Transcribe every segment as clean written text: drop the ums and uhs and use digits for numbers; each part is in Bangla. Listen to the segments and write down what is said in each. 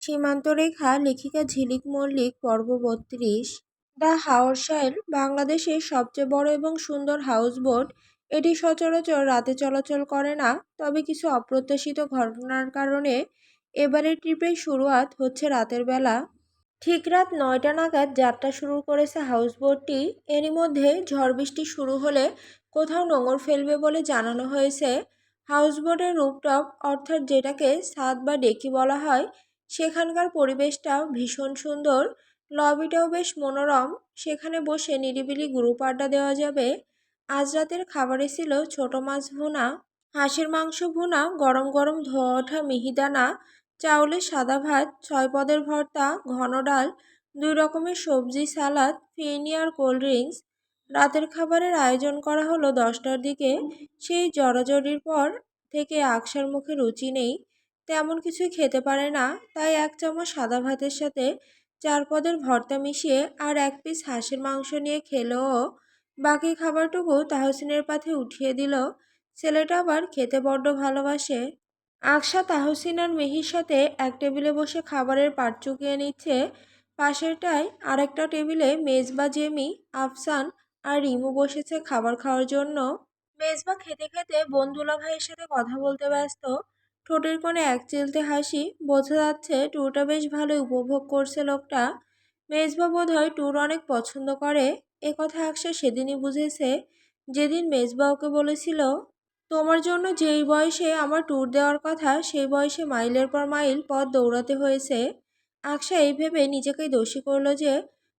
সীমান্তরেখা লেখিকা ঝিলিক মল্লিক পর্ব ৩২। দ্য হাওরসাইল বাংলাদেশের সবচেয়ে বড় এবং সুন্দর হাউসবোট। এটি সচরাচর রাতে চলাচল করে না, তবে কিছু অপ্রত্যাশিত ঘটনার কারণে এবারের ট্রিপের শুরুয়াত হচ্ছে রাতের বেলা। ঠিক রাত ৯টা নাগাদ যাত্রা শুরু করেছে হাউসবোটটি। এরই মধ্যে ঝড় বৃষ্টি শুরু হলে কোথাও নোঙর ফেলবে বলে জানানো হয়েছে। হাউসবোটের রুফটপ, অর্থাৎ যেটাকে ছাদ বা ডেকি বলা হয়, সেখানকার পরিবেশটাও ভীষণ সুন্দর। লবিটাও বেশ মনোরম, সেখানে বসে নিরিবিলি গ্রুপ আড্ডা দেওয়া যাবে। আজ রাতের খাবারে ছিল ছোট মাছ ভুনা, হাঁসের মাংস ভুনা, গরম গরম ধোয়া ওঠা মিহিদানা চাউলের সাদা ভাত, ৬ পদের ভর্তা, ঘন ডাল, ২ রকমের সবজি, সালাদ, ফিরনি আর কোল্ড ড্রিঙ্কস। রাতের খাবারের আয়োজন করা হলো 10টার দিকে। সেই জড়াজড়ির পর থেকে আকশার মুখে রুচি নেই, তেমন কিছুই খেতে পারে না। তাই 1 চামচ সাদা ভাতের সাথে 4 পদের ভর্তা মিশিয়ে আর 1 পিস হাঁসের মাংস নিয়ে খেলো। বাকি খাবারটুকু তাহসিনের পাতে উঠিয়ে দিল। ছেলেটা আবার খেতে বড্ড ভালোবাসে। আকশা তাহসিন আর মিহির সাথে এক টেবিলে বসে খাবারের পাট চুকিয়ে নিচ্ছে। পাশেরটায় আরেকটা টেবিলে মেজবা, জেমি, আফসান আর রিমু বসেছে খাবার খাওয়ার জন্য। মেজবা খেতে খেতে বন্ধুলা ভাইয়ের সাথে কথা বলতে ব্যস্ত। ঠোঁটের কোণে এক চিলতে হাসি, বোঝা যাচ্ছে ট্যুরটা বেশ ভালোই উপভোগ করছে লোকটা। মেজবা বোধহয় ট্যুর অনেক পছন্দ করে, একথা আকশা সেদিনই বুঝেছে, যেদিন মেজবা ওকে বলেছিল, তোমার জন্য যেই বয়সে আমার ট্যুর দেওয়ার কথা, সেই বয়সে মাইলের পর মাইল পথ দৌড়াতে হয়েছে। আকশা এই ভেবে নিজেকেই দোষী করল যে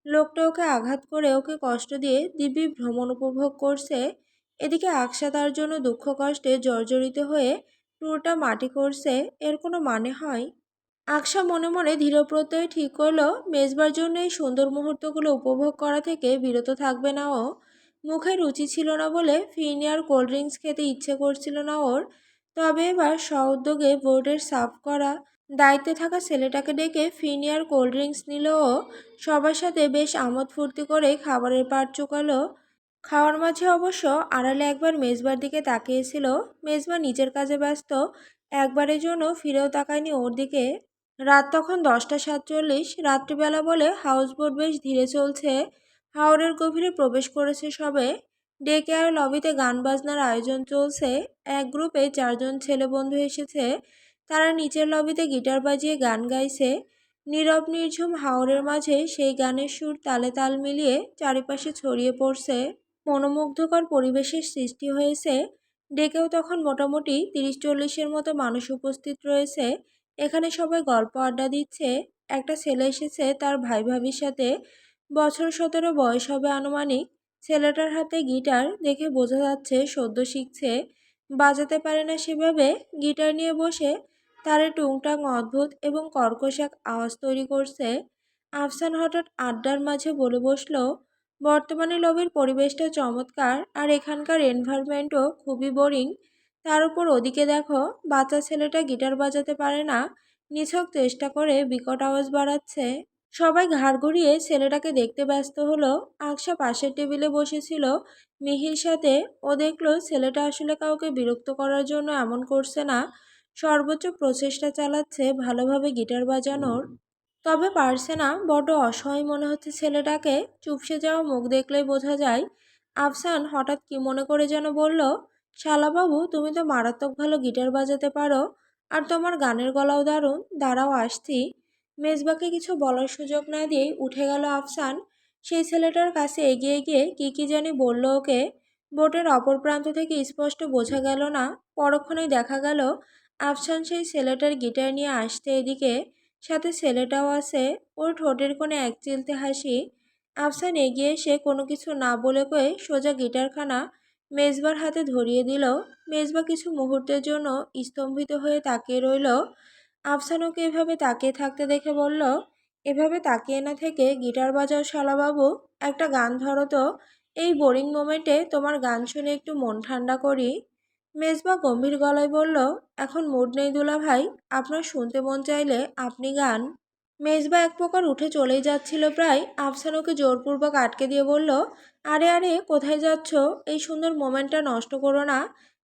লোকটা ওকে আঘাত করে, ওকে কষ্ট দিয়ে দিব্যি ভ্রমণ উপভোগ করছে। এদিকে আকশা তার জন্য দুঃখ কষ্টে জর্জরিত হয়ে ট্যুরটা মাটি করছে, এর কোনো মানে হয়? আকশা মনে মনে দৃঢ়প্রত্যয় ঠিক করলো মেজবার জন্য এই সুন্দর মুহূর্তগুলো উপভোগ করা থেকে বিরত থাকবে না ও। মুখে রুচি ছিল না বলে ফিরনি আর কোল্ড ড্রিঙ্কস খেতে ইচ্ছে করছিল না ওর। তবে এবার স্বউদ্যোগে বোর্ডের সাফ করা দায়িত্বে থাকা ছেলেটাকে ডেকে ফিরনি আর কোল্ড ড্রিঙ্কস নিল ও। সবার সাথে বেশ আমোদ ফুর্তি করে খাবারের পাট চুকালো। খাওয়ার মাঝে অবশ্য আড়ালে একবার মেজবার দিকে তাকিয়েছিল। মেজবা নিজের কাজে ব্যস্ত, একবারের জন্য ফিরেও তাকায়নি ওর দিকে। রাত তখন 10টা 47। রাত্রিবেলা বলে হাউসবোট বেশ ধীরে চলছে। হাওরের গভীরে প্রবেশ করেছে সবে। ডেকে আর লবিতে গান বাজনার আয়োজন চলছে। এক গ্রুপে 4জন ছেলে বন্ধু এসেছে। তারা নিচের লবিতে গিটার বাজিয়ে গান গাইছে। নীরব নির্ঝুম হাওরের মাঝে সেই গানের সুর তালে তাল মিলিয়ে চারিপাশে ছড়িয়ে পড়ছে। মনোমুগ্ধকর পরিবেশের সৃষ্টি হয়েছে। ডেকেও তখন মোটামুটি 30-40-এর মতো মানুষ উপস্থিত রয়েছে। এখানে সবাই গল্প আড্ডা দিচ্ছে। একটা ছেলে এসেছে তার ভাই ভাবির সাথে। বছর 17 বয়স হবে আনুমানিক। ছেলেটার হাতে গিটার, দেখে বোঝা যাচ্ছে সদ্য শিখছে। বাজাতে পারে না সেভাবে। গিটার নিয়ে বসে তারে টুংটাং অদ্ভুত এবং কর্কশ এক আওয়াজ তৈরি করছে। আফসান হঠাৎ আড্ডার মাঝে বলে বসলো, বর্তমানে লবির পরিবেশটা চমৎকার, আর এখানকার এনভায়রনমেন্টও খুবই বোরিং। তার উপর ওদিকে দেখো, বাচ্চা ছেলেটা গিটার বাজাতে পারে না, নিছক চেষ্টা করে বিকট আওয়াজ বাড়াচ্ছে। সবাই ঘাড় ঘুরিয়ে ছেলেটাকে দেখতে ব্যস্ত হলো। আকশা পাশের টেবিলে বসেছিল মিহির সাথে। ও দেখলো ছেলেটা আসলে কাউকে বিরক্ত করার জন্য এমন করছে না, সর্বোচ্চ প্রচেষ্টা চালাচ্ছে ভালোভাবে গিটার বাজানোর। তবে পারছে না, বড্ড অসহায় মনে হচ্ছে ছেলেটাকে। চুপসে যাওয়া মুখ দেখলেই বোঝা যায়। আফসান হঠাৎ কি মনে করে যেন বলল, শালাবাবু, তুমি তো মারাত্মক ভালো গিটার বাজাতে পারো, আর তোমার গানের গলাও দারুণ। দাঁড়াও, আসছি। মেজবাকে কিছু বলার সুযোগ না দিয়েই উঠে গেল আফসান। সেই ছেলেটার কাছে এগিয়ে গিয়ে কি কি জানি বলল ওকে। বোটের অপর প্রান্ত থেকে স্পষ্ট বোঝা গেল না। পরক্ষণেই দেখা গেল আফসান সেই ছেলেটার গিটার নিয়ে আসতে এদিকে। সাথে ছেলেটাও আছে। ওর ঠোঁটের কোণে এক চিলতে হাসি। আফসান এগিয়ে এসে কোনো কিছু না বলে কয়ে সোজা গিটারখানা মেজবার হাতে ধরিয়ে দিল। মেজবা কিছু মুহূর্তের জন্য স্তম্ভিত হয়ে তাকিয়ে রইল। আফসান ওকে এভাবে তাকিয়ে থাকতে দেখে বলল, এভাবে তাকিয়ে না থেকে গিটার বাজাও শালাবাবু, একটা গান ধরো তো। এই বোরিং মোমেন্টে তোমার গান শুনে একটু মন ঠান্ডা করি। মেজবা গম্ভীর গলায় বলল, এখন মুড নেই দুলা ভাই, আপনার শুনতে মন চাইলে আপনি গান। মেজবা এক প্রকার উঠে চলেই যাচ্ছিল প্রায়। আফসান ওকে জোরপূর্বক আটকে দিয়ে বলল, আরে আরে, কোথায় যাচ্ছ? এই সুন্দর মোমেন্টটা নষ্ট করো না।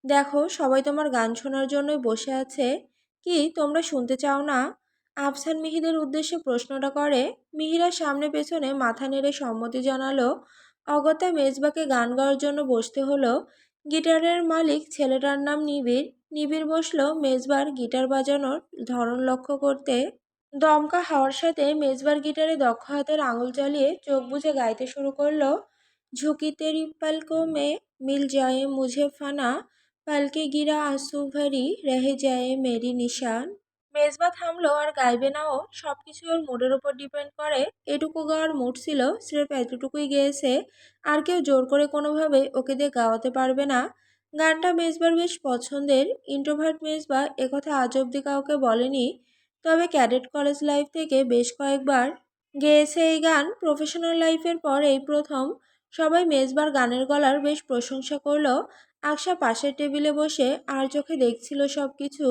দেখো, সবাই তোমার গান শোনার জন্যই বসে আছে। কি তোমরা শুনতে চাও না? আফসান মিহিরের উদ্দেশ্যে প্রশ্নটা করে। মিহিরা সামনে পেছনে মাথা নেড়ে সম্মতি জানালো। অগত্যা মেজবাকে গান গাওয়ার জন্য বসতে হলো। গিটারের মালিক ছেলেটার নাম নিবিড়। নিবিড় বসলো মেজবার গিটার বাজানোর ধরন লক্ষ্য করতে। দমকা হাওয়ার সাথে মেজবার গিটারে দক্ষ হাতের আঙুল চালিয়ে চোখ বুজে গাইতে শুরু করলো। ঝুঁকি তেরি पलकों में मिल जाए मुझे फना पलके गिरा आंसू भरी रह जाए मेरी निशान। মেজবা থামলো আর গাইবে না ও, সবকিছু ওর মুডের উপর ডিপেন্ড করে। এটুকু গাওয়ার মুড ছিল, স্রেফ এতটুকুই গেয়েছে। আর কেউ জোর করে কোনোভাবে ওকে দিয়ে গাওয়াতে পারবে না। গানটা মেজবার বেশ পছন্দের। ইন্ট্রোভার্ট মেজবা একথা আজ অব্দি কাউকে বলেনি, তবে ক্যাডেট কলেজ লাইফ থেকে বেশ কয়েকবার গেয়েছে এই গান। প্রফেশনাল লাইফের পর এই প্রথম সবাই মেজবার গানের গলার বেশ প্রশংসা করলো। আকশা পাশের টেবিলে বসে আর চোখে দেখছিল সব কিছু।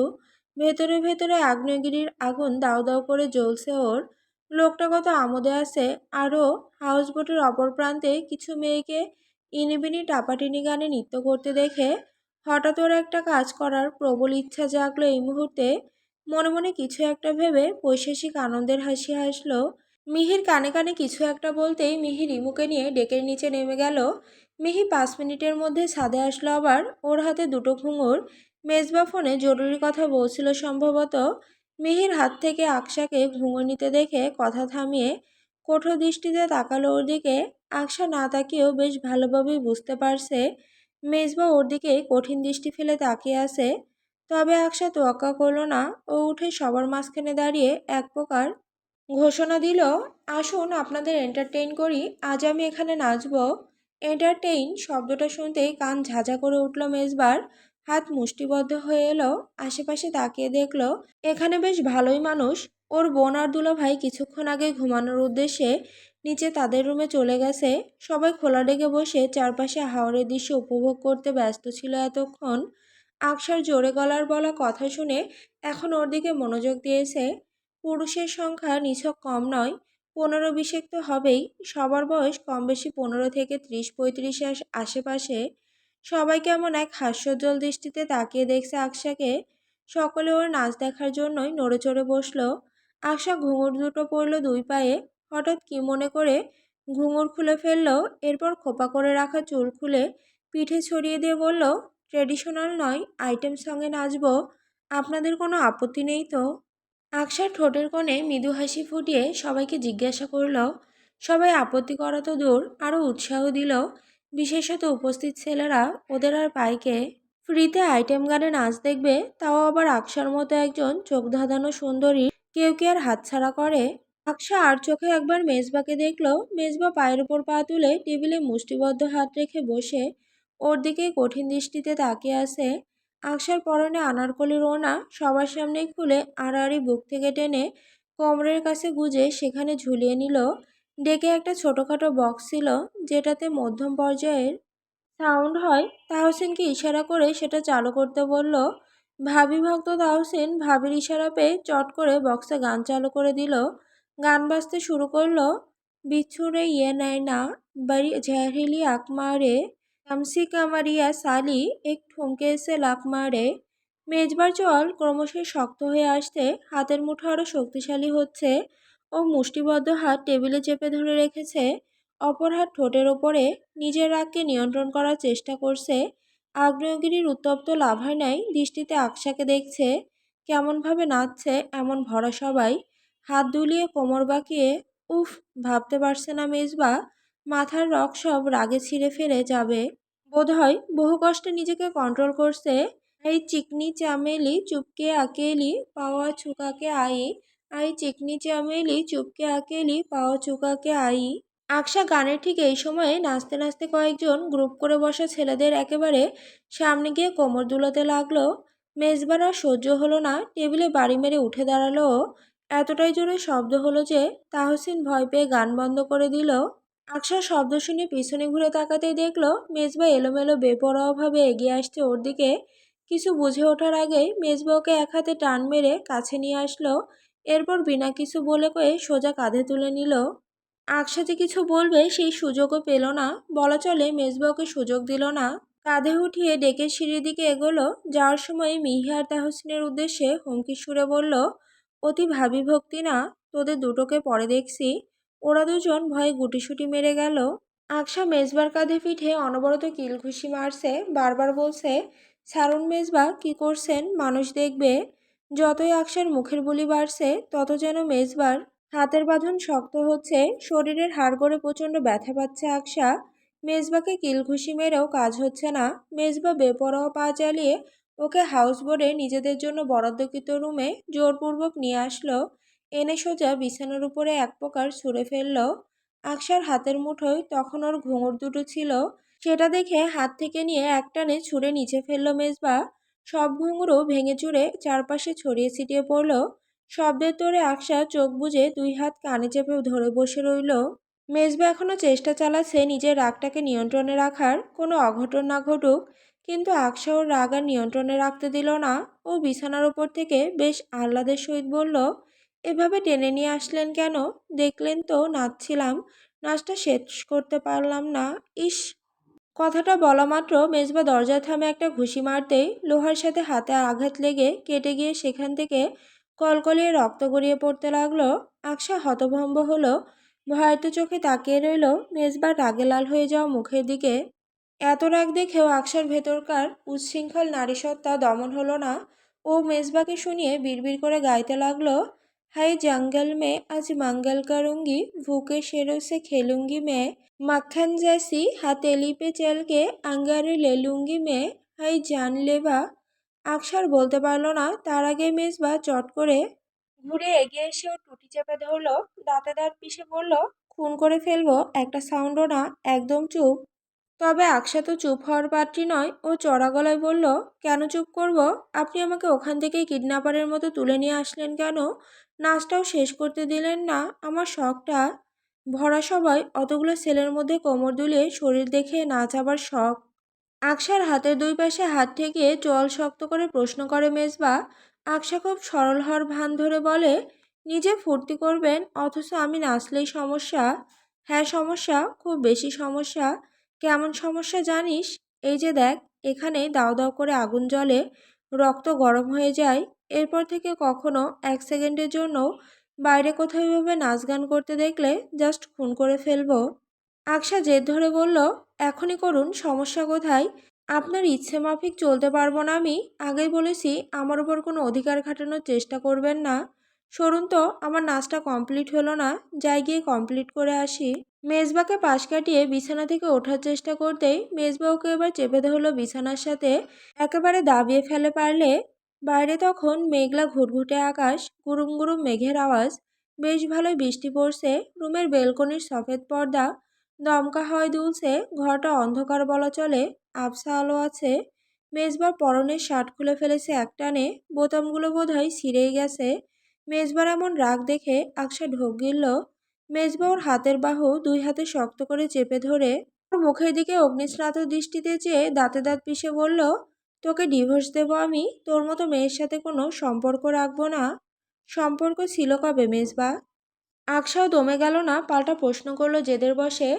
ভেতরে ভেতরে আগ্নেয়গিরির আগুন দাউ দাউ করে জ্বলছে ওর। লোকটা কত আমোদে আছে। আরও হাউসবোটের অপর প্রান্তে কিছু মেয়েকে ইনিবিনি টাপাটিনি গানে নৃত্য করতে দেখে হঠাৎ ওর একটা কাজ করার প্রবল ইচ্ছা জাগলো এই মুহূর্তে। মনে মনে কিছু একটা ভেবে পৈশাসিক আনন্দের হাসি হাসলো। মিহির কানে কানে কিছু একটা বলতেই মিহি রিমুকে নিয়ে ডেকের নিচে নেমে গেল। মিহি 5 মিনিটের মধ্যে ছাদে আসলো আবার। ওর হাতে দুটো ঘুঙুর। মেজবা ফোনে জরুরি কথা বলছিল সম্ভবত। মিহির হাত থেকে আকশাকে ঘুঙুর নিতে দেখে কথা থামিয়ে কঠোর দৃষ্টিতে তাকালো ওর দিকে। আকশা না তাকিয়েও বেশ ভালোভাবেই বুঝতে পারছে মেজবা ওর দিকে কঠিন দৃষ্টি ফেলে তাকিয়ে আছে। তবে আকশা তোয়াক্কা করলো না। ও উঠে সবার মাঝখানে দাঁড়িয়ে এক প্রকার ঘোষণা দিল, আসুন আপনাদের এন্টারটেইন করি, আজ আমি এখানে নাচব। এন্টারটেইন শব্দটা শুনতেই কান ঝাঁঝা করে উঠল মেজবার। হাত মুষ্টিবদ্ধ হয়ে এলো। আশেপাশে তাকিয়ে দেখলো এখানে বেশ ভালোই মানুষ। ওর বোন আর দুলাভাই কিছুক্ষণ আগে ঘুমানোর উদ্দেশ্যে নিচে তাদের রুমে চলে গেছে। সবাই খোলা ডেকে বসে চারপাশে হাওরের দৃশ্য উপভোগ করতে ব্যস্ত ছিল এতক্ষণ। আকশার জোরে গলার বলা কথা শুনে এখন ওর দিকে মনোযোগ দিয়েছে। পুরুষের সংখ্যা নিছক কম নয়, 15-20 তো হবেই। সবার বয়স কম বেশি 15 থেকে 30-35 আশেপাশে। সবাই কেমন এক হাস্যোজ্জ্বল দৃষ্টিতে তাকিয়ে দেখছে আকশাকে। সকলে ওর নাচ দেখার জন্যই নড়ে চড়ে বসলো। আকশা ঘুঙুর দুটো পরল 2 পায়ে। হঠাৎ কি মনে করে ঘুঙুর খুলে ফেললো। এরপর খোপা করে রাখা চুল খুলে পিঠে ছড়িয়ে দিয়ে বলল, ট্রেডিশনাল নয়, আইটেম সঙ্গে নাচবো। আপনাদের কোনো আপত্তি নেই তো? আকশার ঠোঁটের কোণে মৃদু হাসি ফুটিয়ে সবাইকে জিজ্ঞাসা করল। সবাই আপত্তি করা তো দূর, আরও উৎসাহ দিল। বিশেষত উপস্থিত ছেলেরা ওদের আর পাইকে। ফ্রিতে আইটেম গানে নাচ দেখবে, তাও আবার আকশার মতো একজন চোখ ধাঁধানো সুন্দরী। কেউ কি আর হাতছাড়া করে? আকশা আর চোখে একবার মেজবাকে দেখলো। মেজবা পায়ের উপর পা তুলে টেবিলে মুষ্টিবদ্ধ হাত রেখে বসে ওর দিকে কঠিন দৃষ্টিতে তাকিয়ে আছে। আকশার পরনে আনারকলির ওড়না সবার সামনেই খুলে আড়াআড়ি বুক থেকে টেনে কোমরের কাছে গুজে সেখানে ঝুলিয়ে নিল। ডেকে একটা ছোটোখাটো বক্স ছিল, যেটাতে মধ্যম পর্যায়ের সাউন্ড হয়। তাহসিনকে ইশারা করে সেটা চালু করতে বলল। ভাবি ভক্ত তাহসিন ভাবির ইশারা পেয়ে চট করে বক্সে গান চালু করে দিল। গান বাজতে শুরু করলো। বিচ্ছুরে ইয়ে নেয় না बड़ी जहरीली आंख मारे कमसी कमरिया साली एक ठुमके से लाख मारे। মেজবার চোয়াল ক্রমশ শক্ত হয়ে আসতে হাতের মুঠো আরও শক্তিশালী হচ্ছে। ও মুষ্টিবদ্ধ হাত টেবিলে চেপে ধরে রেখেছে। অপর হাত ঠোঁটের ওপরে নিজের রাগকে নিয়ন্ত্রণ করার চেষ্টা করছে। আগ্নেয়গিরির উত্তপ্ত লাভার ন্যায় দৃষ্টিতে আকশাকে দেখছে। কেমনভাবে নাচছে এমন ভরা সবাই। হাত দুলিয়ে কোমর বাঁকিয়ে। উফ, ভাবতে পারছে না মেজবা মাথার রক সব রাগে ছিঁড়ে ফেলে যাবে। বোধহয় বহু কষ্টে নিজেকে কন্ট্রোল করছে। এই চিকনি চামেলি চুপকে আকেলি পাওয়া চুকাকে আই, আই চিকনি চামেলি চুপকে আকেলি পাওয়া চুকাকে আই। আকশা গানের ঠিক এই সময়ে নাচতে নাচতে কয়েকজন গ্রুপ করে বসা ছেলেদের একেবারে সামনে গিয়ে কোমর দুলাতে লাগলো। মেজবার আর সহ্য হলো না, টেবিলে বাড়ি মেরে উঠে দাঁড়ালো। এতটাই জোরে শব্দ হলো যে তাহসিন ভয় পেয়ে গান বন্ধ করে দিল। আকশা শব্দ শুনে পিছনে ঘুরে তাকাতেই দেখলো মেজবা এলোমেলো বেপরোয়াভাবে এগিয়ে আসছে ওর দিকে। কিছু বুঝে ওঠার আগেই মেজবা ওকে এক হাতে টান মেরে কাছে নিয়ে আসলো। এরপর বিনা কিছু বলে কয়ে সোজা কাঁধে তুলে নিল। আকশা যে কিছু বলবে সেই সুযোগও পেল না। বলা চলে মেজবা ওকে সুযোগ দিল না। কাঁধে উঠিয়ে ডেকে সিঁড়ির দিকে এগোলো। যাওয়ার সময় মিহি আর তাহসিনের উদ্দেশ্যে হুমকির সুরে বলল, অতি ভাবি ভক্তি না, তোদের দুটোকে পরে দেখছি। ওরা দুজন ভয়ে গুটিসুটি মেরে গেল। আকশা মেজবার কাঁধে পিঠে অনবরত কিলঘুষি মারছে, বারবার বলছে, ছাড়ুন মেজবা, কি করছেন, মানুষ দেখবে। যতই আকশার মুখের বুলি বাড়ছে তত যেন মেজবার হাতের বাঁধন শক্ত হচ্ছে, শরীরের হাড়গোড়ে প্রচণ্ড ব্যথা পাচ্ছে আকশা। মেজবাকে কিলঘুষি মেরেও কাজ হচ্ছে না। মেজবা বেপরোয়া পা চালিয়ে ওকে হাউসবোটে নিজেদের জন্য বরাদ্দকৃত রুমে জোরপূর্বক নিয়ে আসলো। এনে সোজা বিছানার উপরে এক প্রকার ছুঁড়ে ফেললো। আকশার হাতের মুঠোয় তখন ওর ঘুঙুর দুটো ছিল। সেটা দেখে হাত থেকে নিয়ে একটানে ছুঁড়ে নিচে ফেললো মেজবা। সব ঘুঙুরও ভেঙে চুরে চারপাশে ছড়িয়ে ছিটিয়ে পড়ল। শব্দের তোড়ে আকশা চোখ বুজে দুই হাত কানে চেপে ধরে বসে রইল। মেজবা এখনো চেষ্টা চালাচ্ছে নিজের রাগটাকে নিয়ন্ত্রণে রাখার, কোনো অঘটন না ঘটুক। কিন্তু আকশা ওর রাগ আর নিয়ন্ত্রণে রাখতে দিল না। ও বিছানার ওপর থেকে বেশ আহ্লাদের সহিত বলল, এভাবে টেনে নিয়ে আসলেন কেন? দেখলেন তো নাচছিলাম, নাচটা শেষ করতে পারলাম না। ইস! কথাটা বলা মাত্র মেজবা দরজার থামে একটা ঘুষি মারতেই লোহার সাথে হাতে আঘাত লেগে কেটে গিয়ে সেখান থেকে কলকলিয়ে রক্ত গড়িয়ে পড়তে লাগলো। আকশা হতভম্ব হলো, ভয়ার্ত চোখে তাকিয়ে রইল মেজবার রাগে লাল হয়ে যাওয়া মুখের দিকে। এত রাগ দেখেও আকশার ভেতরকার উচ্ছৃঙ্খল নারীসত্তা দমন হলো না। ও মেজবাকে শুনিয়ে বিড়বিড় করে গাইতে লাগলো, हाय जंगल में आज मंगल करूंगी, भूखे शेरों से खेलूंगी मैं, मक्खन जैसी हथेली पे चल के अंगारे ले लूंगी मैं, हाय जानलेवा। আকশার বলতে পারলো না, তার আগে মেজবা চট করে ঘুরে এগিয়ে এসে ওর টুটি চেপে ধরলো। দাঁতে দাঁত পিষে বলল, খুন করে ফেলবো, একটা সাউন্ডও না, একদম চুপ। তবে আকশা তো চুপ হওয়ার পাত্রী নয়। ও চড়া গলায় বলল, কেন চুপ করব? আপনি আমাকে ওখান থেকেই কিডন্যাপারের মতো তুলে নিয়ে আসলেন কেন? নাচটাও শেষ করতে দিলেন না। আমার শখটা ভরা সবাই অতগুলো ছেলের মধ্যে কোমর দুলিয়ে শরীর দেখে নাচ আবার শখ। আকশার হাতের দুই পাশে হাত ঠেকিয়ে চোয়াল শক্ত করে প্রশ্ন করে মেজবা। আকশা খুব সরল হওয়ার ভান ধরে বলে, নিজে ফুর্তি করবেন অথচ আমি নাচলেই সমস্যা? হ্যাঁ সমস্যা, খুব বেশি সমস্যা। কেমন সমস্যা জানিস? এই যে দেখ, এখানে দাও দাও করে আগুন জ্বলে, রক্ত গরম হয়ে যায়। এরপর থেকে কখনো এক সেকেন্ডের জন্য বাইরে কোথাও এভাবে নাচ গান করতে দেখলে জাস্ট খুন করে ফেলবো। আকশা জেদ ধরে বলল, এখনই করুন, সমস্যা কোথায়? আপনার ইচ্ছে মাফিক চলতে পারবো না আমি। আগেই বলেছি আমার উপর কোনো অধিকার খাটানোর চেষ্টা করবেন না। সরুন তো, আমার নাচটা কমপ্লিট হলো না, যাই গিয়ে কমপ্লিট করে আসি। মেজবাকে পাশ কাটিয়ে বিছানা থেকে ওঠার চেষ্টা করতেই মেজবা ওকে এবার চেপে ধরলো বিছানার সাথে, একেবারে দাবিয়ে ফেলে পারলে। বাইরে তখন মেঘলা ঘুটঘুটে আকাশ, গুরুম গুরুম মেঘের আওয়াজ। বেশ ভালোই বৃষ্টি পড়ছে। রুমের বেলকনির সফেদ পর্দা দমকা হাওয়ায় দুলছে। ঘরটা অন্ধকার বলা চলে, আবছা আলো আছে। মেজবার পরনের শার্ট খুলে ফেলেছে একটানে, বোতামগুলো বোধহয় ছিঁড়েই গেছে। মেজবার এমন রাগ দেখে আকশা ঢোক গিলল। মেজবা ওর হাতের বাহু দুই হাতে শক্ত করে চেপে ধরে ওর মুখের দিকে অগ্নিস্নাত দৃষ্টিতে চেয়ে দাঁতে দাঁত পিষে বলল, তোকে ডিভোর্স দেবো আমি, তোর মতো মেয়ের সাথে কোনো সম্পর্ক রাখবো না। সম্পর্ক ছিল কবে মেজবা? আকশাও দমে গেল না, পাল্টা প্রশ্ন করলো জেদের বশে।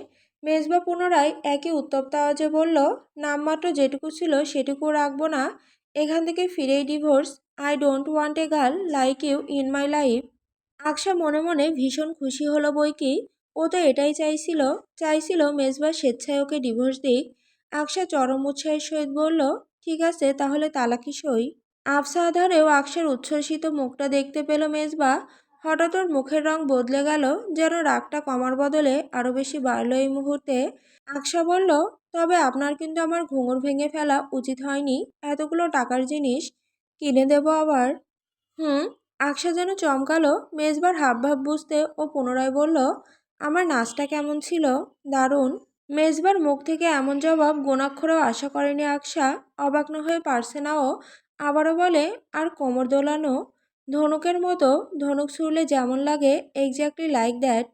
মেজবা পুনরায় একই উত্তপ্ত আওয়াজে বলল, নামমাত্র যেটুকু ছিল সেটুকু রাখবো না, এখান থেকে ফিরেই divorce. I don't want a girl like you in my life. Aksha মনে মনে ভীষণ খুশি হলো বই কি। ও তো এটাই চাইছিল, চাইছিল মেজবা স্বেচ্ছায় ওকে ডিভোর্স দিক। আকশা চরম উৎসাহের সহিত বলল, ঠিক আছে তাহলে তালাকি সই। আফসা আধারেও আকশার উচ্ছ্বসিত মুখটা দেখতে পেল মেজবা। হঠাৎ ওর মুখের রং বদলে গেল, যেন রাগটা কমার বদলে আরো বেশি বাড়ল এই মুহূর্তে। আকশা বলল, তবে আপনার কিন্তু আমার ঘুঙুর ভেঙে ফেলা উচিত হয়নি। এতগুলো টাকার জিনিস কিনে দেব আবার? হুম। আকশা যেন চমকালো। মেজবার হাবভাব বুঝতে ও পুনরায় বলল, আমার নাচটা কেমন ছিল? দারুণ। মেজবার মুখ থেকে এমন জবাব গোনাক্ষরেও আশা করেনি আকশা। অবাক না হয়ে পারছে না ও। আবারও বলে, আর কোমর দোলানো? ধনুকের মতো, ধনুক ছুড়লে যেমন লাগে, এক্স্যাক্টলি লাইক দ্যাট।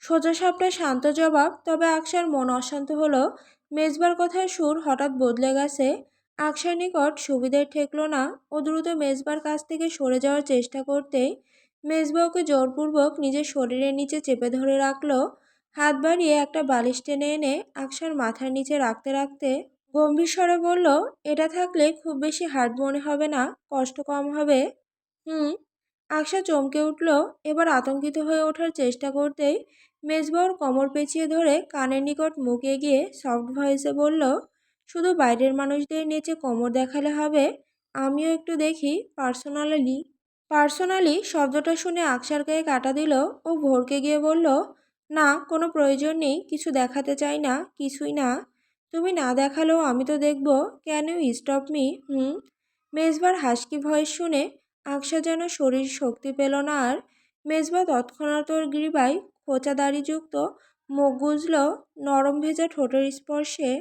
সোজাসাপটা শান্ত জবাব। তবে আকশার মন অশান্ত হলো। মেজবার কথার সুর হঠাৎ বদলে গেছে। আকশার নিকট সুবিধের ঠেকল না। ও দ্রুত মেজবার কাছ থেকে সরে যাওয়ার চেষ্টা করতেই মেজবা ওকে জোরপূর্বক নিজের শরীরের নিচে চেপে ধরে রাখলো। হাত বাড়িয়ে একটা বালিশ টেনে এনে আকশার মাথার নিচে রাখতে রাখতে গম্ভীর স্বরে বলল, এটা থাকলে খুব বেশি হার্ড মনে হবে না, কষ্ট কম হবে। হুম। আকশা চমকে উঠল। এবার আতঙ্কিত হয়ে ওঠার চেষ্টা করতেই মেজবা ওর কোমর পেঁচিয়ে ধরে কানের নিকট মুখ এগিয়ে সফট ভয়েসে বলল, শুধু বাইরের মানুষদের নিচে কোমর দেখালে হবে? আমিও একটু দেখি পার্সোনালি। পার্সোনালি শব্দটা শুনে আকশার গায়ে কাটা দিল। ও ভড়কে গিয়ে বলল, না, কোনো প্রয়োজন নেই, কিছু দেখাতে চাই না, কিছুই না। তুমি না দেখালেও আমি তো দেখব। Can you stop me? Hmm. মেজবার হাসকি ভয়েস শুনে আকশা যেন শরীর শক্তি পেল না আর। মেজবা তৎক্ষণাৎ ওর গ্রীবায় খোঁচা দাড়িযুক্ত মুখ গুজল। নরম ভেজা ঠোঁটের স্পর্শে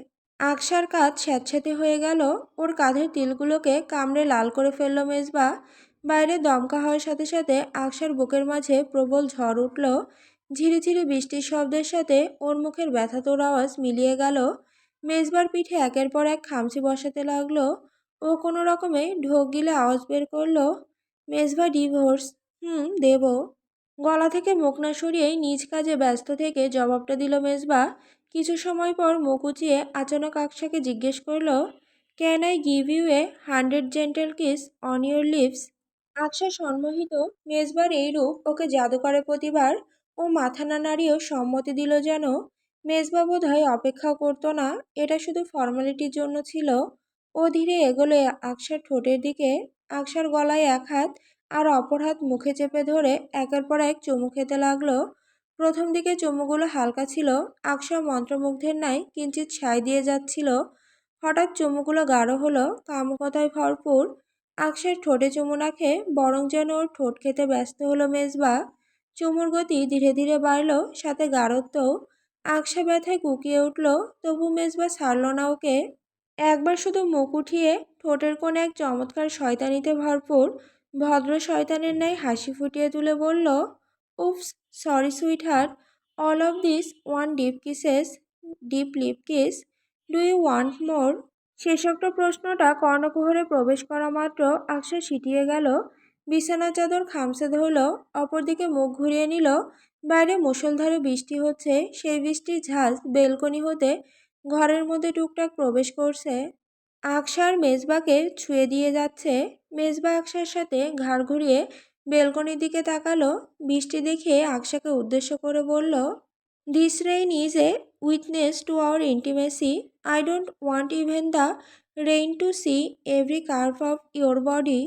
আকশার কাঁধ স্যাঁতস্যাঁতে হয়ে গেল। ওর কাঁধের তিলগুলোকে কামড়ে লাল করে ফেলল মেজবা। বাইরে দমকা হওয়ার সাথে সাথে আকশার বুকের মাঝে প্রবল ঝড় উঠল। ঝিরিঝিরি বৃষ্টির শব্দের সাথে ওর মুখের ব্যথাতোর আওয়াজ মিলিয়ে গেল। মেজবার পিঠে একের পর এক খামচি বসাতে লাগলো। ও কোনো রকমে ঢোক গিলে আওয়াজ বের করলো, মেজবা ডিভোর্স? হুম, দেব। গলা থেকে মুখ না সরিয়েই নিজ কাজে ব্যস্ত থেকে জবাবটা দিল মেজবা। কিছু সময় পর মুখ উঁচিয়ে আচানক আকশাকে জিজ্ঞেস করলো, can I give you 100 gentle kiss on your lips? Aksha সম্মোহিত। মেজবার এই রূপ ওকে জাদু করে প্রতিবার। ও মাথা না নাড়িয়েও সম্মতি দিল যেন। মেজবা বোধহয় অপেক্ষাও করতো না, এটা শুধু ফর্মালিটির জন্য ছিল। ও ধীরে এগোলে আকশার ঠোঁটের দিকে। আকশার গলায় এক হাত আর অপর হাত মুখে চেপে ধরে একের পর এক চুমু খেতে লাগলো। প্রথম দিকে চুমুগুলো হালকা ছিল। আকশা মন্ত্রমুগ্ধের ন্যায় কিঞ্চিৎ সায় দিয়ে যাচ্ছিল। হঠাৎ চুমুগুলো গাঢ় হলো, কামুকতায় ভরপুর। আকশার ঠোঁটে চুমু রাখে বরং যেন ওর ঠোঁট খেতে ব্যস্ত হলো মেজবা। চুমুর গতি ধীরে ধীরে বাড়ল, সাথে গাঢ়ত্বও। আকশা ব্যথায় কুকিয়ে উঠল, তবু মেজবা ছাড়ল না ওকে। একবার শুধু মুখ উঠিয়ে ঠোঁটের কোণে এক চমৎকার শয়তানিতে ভরপুর ভদ্র শয়তানের ন্যায় হাসি ফুটিয়ে তুলে বলল, oops, sorry sweetheart, all of this one deep lip kiss, do you want more? শেষোক্ত প্রশ্নটা কর্ণকুহরে প্রবেশ করা মাত্র আকশা সিটিয়ে গেল। বিছানা চাদর খামচে ধরল, অপরদিকে মুখ ঘুরিয়ে নিল। বাইরে মুষলধারে বৃষ্টি হচ্ছে, সেই বৃষ্টির ঝাঁজ বেলকনি হতে ঘরের মধ্যে টুকটাক প্রবেশ করছে। আকশার মেজবাকে ছুঁয়ে দিয়ে যাচ্ছে। মেজবা আকশার সাথে ঘাড় ঘুরিয়ে বেলকনির দিকে তাকালো। বৃষ্টি দেখে আকশাকে উদ্দেশ্য করে বলল, this rain is a witness to our intimacy. I don't want even the rain to see every curve of your body.